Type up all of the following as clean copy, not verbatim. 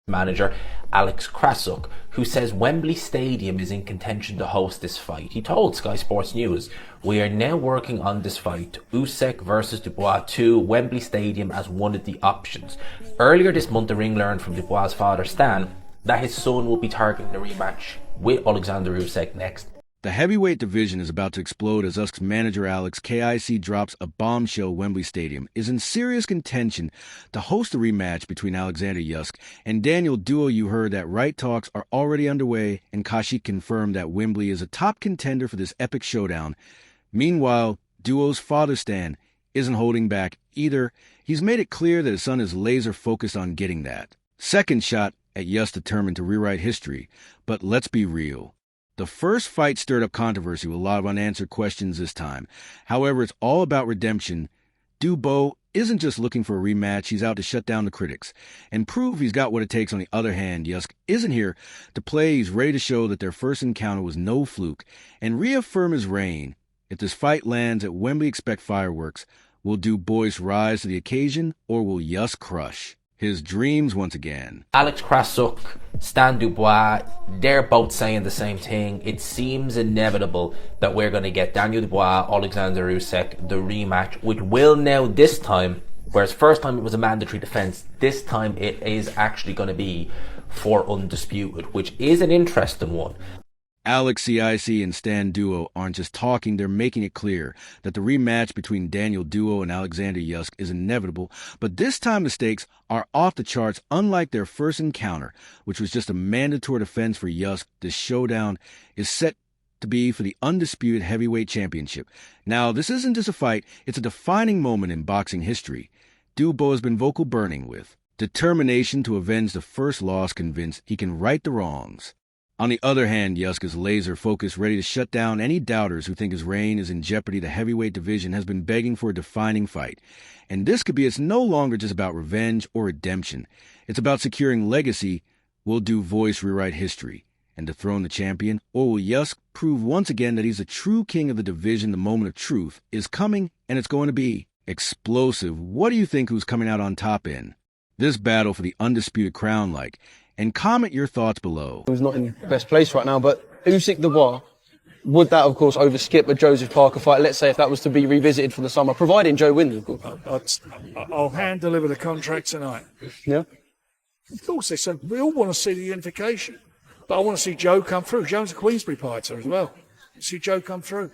manager Alex Krassyuk, who says Wembley Stadium is in contention to host this fight. He told Sky Sports News, "We are now working on this fight, Usyk versus Dubois 2, Wembley Stadium as one of the options." Earlier this month, the ring learned from Dubois' father Stan that his son will be targeting a rematch with Oleksandr Usyk next. The heavyweight division is about to explode as Usk's manager Alex Krassyuk drops a bombshell. Wembley Stadium is in serious contention to host a rematch between Oleksandr Usyk and Daniel Dubois. You heard that right. Talks are already underway, and Krassyuk confirmed that Wembley is a top contender for this epic showdown. Meanwhile, Dubois' father Stan isn't holding back either. He's made it clear that his son is laser focused on getting that second shot at Usyk, determined to rewrite history. But let's be real. The first fight stirred up controversy with a lot of unanswered questions this time. However, it's all about redemption. Dubois isn't just looking for a rematch, he's out to shut down the critics and prove he's got what it takes. On the other hand, Usyk isn't here to play. He's ready to show that their first encounter was no fluke and reaffirm his reign. If this fight lands at Wembley, expect fireworks. Will Dubois rise to the occasion, or will Usyk crush his dreams once again? Alex Krassyuk, Stan Dubois, they're both saying the same thing. It seems inevitable that we're going to get Daniel Dubois, Oleksandr Usyk, the rematch, which will now this time, whereas first time it was a mandatory defense, this time it is actually going to be for undisputed, which is an interesting one. Alex Krassyuk and Stan Dubois aren't just talking, they're making it clear that the rematch between Daniel Dubois and Oleksandr Usyk is inevitable, but this time the stakes are off the charts. Unlike their first encounter, which was just a mandatory defense for Usyk, this showdown is set to be for the undisputed heavyweight championship. Now, this isn't just a fight, it's a defining moment in boxing history. Dubois has been vocal burning with determination to avenge the first loss, convinced he can right the wrongs. On the other hand, Usyk is laser-focused, ready to shut down any doubters who think his reign is in jeopardy. The heavyweight division has been begging for a defining fight. And this could be, it's no longer just about revenge or redemption. It's about securing legacy. Will Dubois rewrite history and dethrone the champion? Or will Usyk prove once again that he's the true king of the division? The moment of truth is coming, and it's going to be explosive. What do you think who's coming out on top in this battle for the undisputed crown like? And comment your thoughts below. He's not in the best place right now, but Usyk Dubois, would that, of course, overskip a Joseph Parker fight? Let's say if that was to be revisited for the summer, providing Joe wins, of course. I'll hand deliver the contract tonight. Yeah? Of course, they said we all want to see the unification, but I want to see Joe come through. Joe's a Queensbury fighter as well. See Joe come through.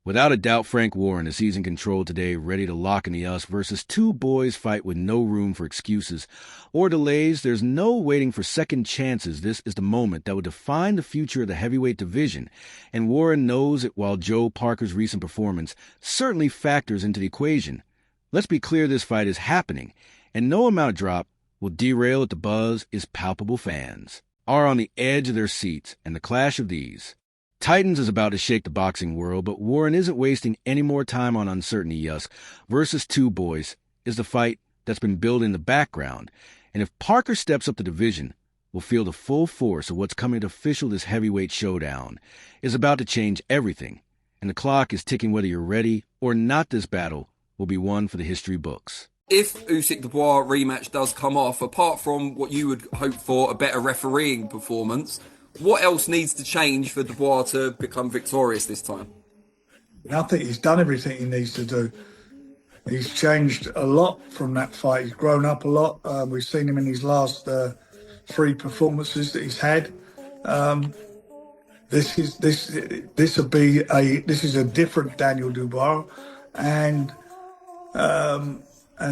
Without a doubt, Frank Warren is season control today, ready to lock in the Usyk versus two boys fight with no room for excuses or delays. There's no waiting for second chances. This is the moment that will define the future of the heavyweight division. And Warren knows it, while Joe Parker's recent performance certainly factors into the equation. Let's be clear, this fight is happening, and no amount of drop will derail it. The buzz is palpable. Fans are on the edge of their seats, and the clash of these titans is about to shake the boxing world, but Warren isn't wasting any more time on uncertainty. Usyk versus two boys is the fight that's been building in the background, and if Parker steps up the division, we'll feel the full force of what's coming to official. This heavyweight showdown is about to change everything, and the clock is ticking. Whether you're ready or not, this battle will be one for the history books. If Usyk Dubois rematch does come off, apart from what you would hope for, a better refereeing performance, what else needs to change for Dubois to become victorious this time? I think he's done everything he needs to do. He's changed a lot from that fight. He's grown up a lot. We've seen him in his last three performances that he's had. This is a different Daniel Dubois, and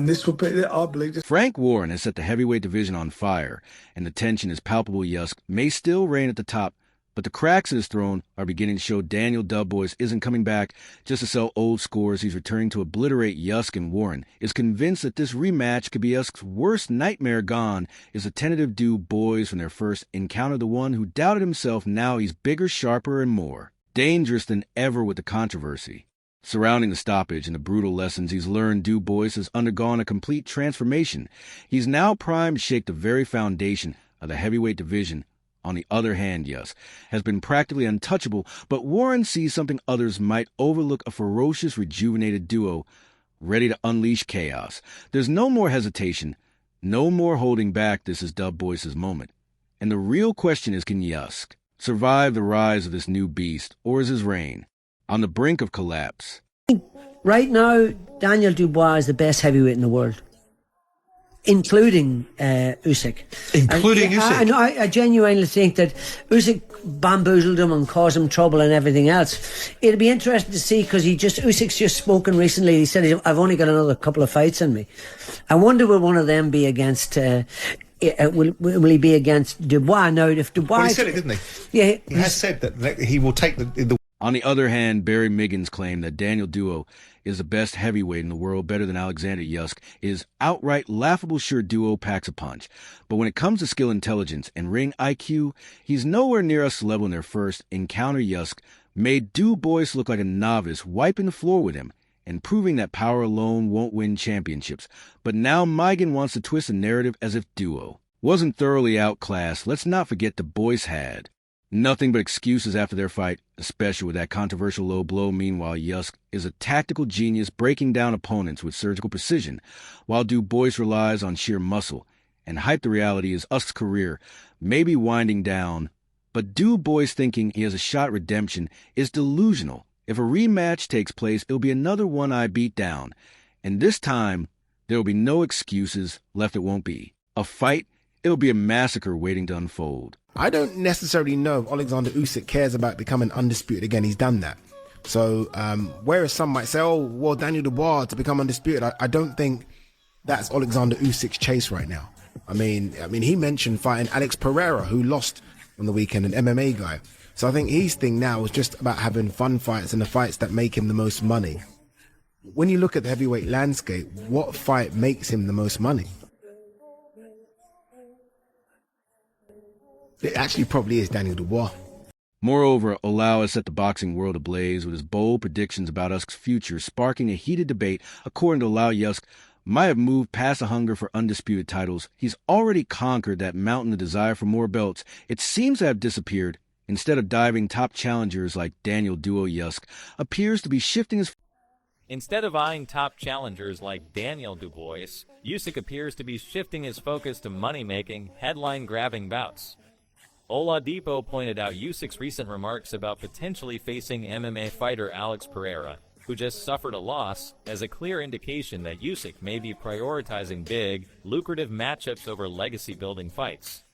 this will be, I believe. Frank Warren has set the heavyweight division on fire, and the tension is palpable. Usyk may still reign at the top, but the cracks in his throne are beginning to show. Daniel Dubois isn't coming back just to sell old scores. He's returning to obliterate Usyk, and Warren is convinced that this rematch could be Usyk's worst nightmare. Gone is the tentative Dubois from their first encounter. The one who doubted himself, now he's bigger, sharper, and more dangerous than ever. With the controversy surrounding the stoppage and the brutal lessons he's learned, Dubois has undergone a complete transformation. He's now primed to shake the very foundation of the heavyweight division. On the other hand, Usyk has been practically untouchable, but Warren sees something others might overlook: a ferocious, rejuvenated duo ready to unleash chaos. There's no more hesitation. No more holding back. This is Dubois' moment. And the real question is, can Usyk survive the rise of this new beast, or is his reign on the brink of collapse? Right now, Daniel Dubois is the best heavyweight in the world, including Usyk. Including Usyk? I genuinely think that Usyk bamboozled him and caused him trouble and everything else. It'll be interesting to see, because Usyk's just spoken recently. He said, I've only got another couple of fights in me. I wonder will one of them be against... will he be against Dubois? Now, if Dubois... Well, he said it, didn't he? Yeah. He has said that he will take the... On the other hand, Barry Miggins claimed that Daniel Dubois is the best heavyweight in the world, better than Oleksandr Usyk. Is outright laughable. Sure, Dubois packs a punch. But when it comes to skill intelligence and ring IQ, he's nowhere near us level in their first encounter. Usyk made Dubois look like a novice, wiping the floor with him and proving that power alone won't win championships. But now Miggins wants to twist the narrative as if Dubois wasn't thoroughly outclassed. Let's not forget Dubois had nothing but excuses after their fight, especially with that controversial low blow. Meanwhile, Usyk is a tactical genius, breaking down opponents with surgical precision, while Dubois relies on sheer muscle and hype. The reality is Usyk's career may be winding down, but Dubois thinking he has a shot at redemption is delusional. If a rematch takes place, it'll be another one-eye beatdown, and this time there will be no excuses left. It won't be a fight. It'll be a massacre waiting to unfold. I don't necessarily know if Oleksandr Usyk cares about becoming undisputed again. He's done that. So whereas some might say, oh, well, Daniel Dubois to become undisputed, I don't think that's Oleksandr Usyk's chase right now. I mean, he mentioned fighting Alex Pereira, who lost on the weekend, an MMA guy. So I think his thing now is just about having fun fights and the fights that make him the most money. When you look at the heavyweight landscape, what fight makes him the most money? It actually probably is Daniel Dubois. Moreover, Olau has set the boxing world ablaze with his bold predictions about Usyk's future, sparking a heated debate. According to Olau, Usyk might have moved past the hunger for undisputed titles. He's already conquered that mountain. The desire for more belts, it seems to have disappeared. Instead of diving top challengers like Daniel Dubois, Usyk appears to be shifting his... Instead of eyeing top challengers like Daniel Dubois, Usyk appears to be shifting his focus to money-making, headline-grabbing bouts. Oladipo pointed out Usyk's recent remarks about potentially facing MMA fighter Alex Pereira, who just suffered a loss, as a clear indication that Usyk may be prioritizing big, lucrative matchups over legacy-building fights.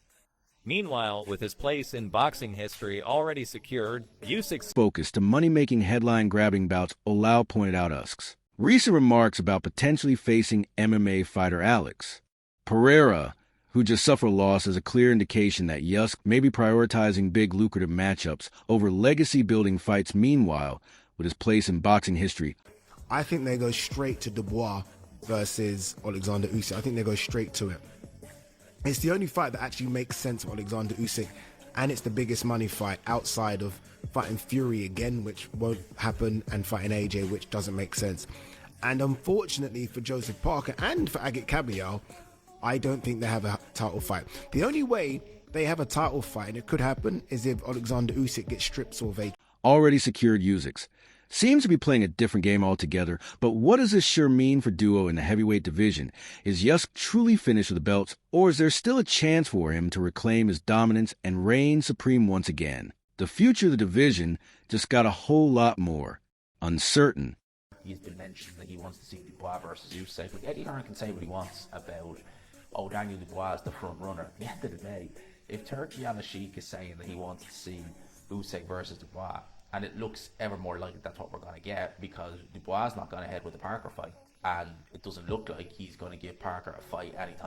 Meanwhile, with his place in boxing history already secured, Usyk's focus to money-making, headline-grabbing bouts. Olau pointed out Usyk's recent remarks about potentially facing MMA fighter Alex Pereira, who just suffered a loss, as a clear indication that Usyk may be prioritizing big, lucrative matchups over legacy-building fights. Meanwhile, with his place in boxing history, I think they go straight to Dubois versus Oleksandr Usyk. I think they go straight to it. It's the only fight that actually makes sense for Oleksandr Usyk, and it's the biggest money fight outside of fighting Fury again, which won't happen, and fighting AJ, which doesn't make sense. And unfortunately for Joseph Parker and for Agit Kabayel, I don't think they have a title fight. The only way they have a title fight, and it could happen, is if Oleksandr Usyk gets stripped or vacated. Already secured Usyk seems to be playing a different game altogether. But what does this sure mean for Dubois in the heavyweight division? Is Usyk truly finished with the belts, or is there still a chance for him to reclaim his dominance and reign supreme once again? The future of the division just got a whole lot more uncertain. He's been mentioned that he wants to see Dubois versus Usyk. But Eddie Hearn can say what he wants about, oh, Daniel Dubois is the front runner. At the end of the day, if Turkey Al-Sheikh is saying that he wants to see Usyk versus Dubois, and it looks ever more like that's what we're going to get, because Dubois is not going ahead with the Parker fight, and it doesn't look like he's going to give Parker a fight anytime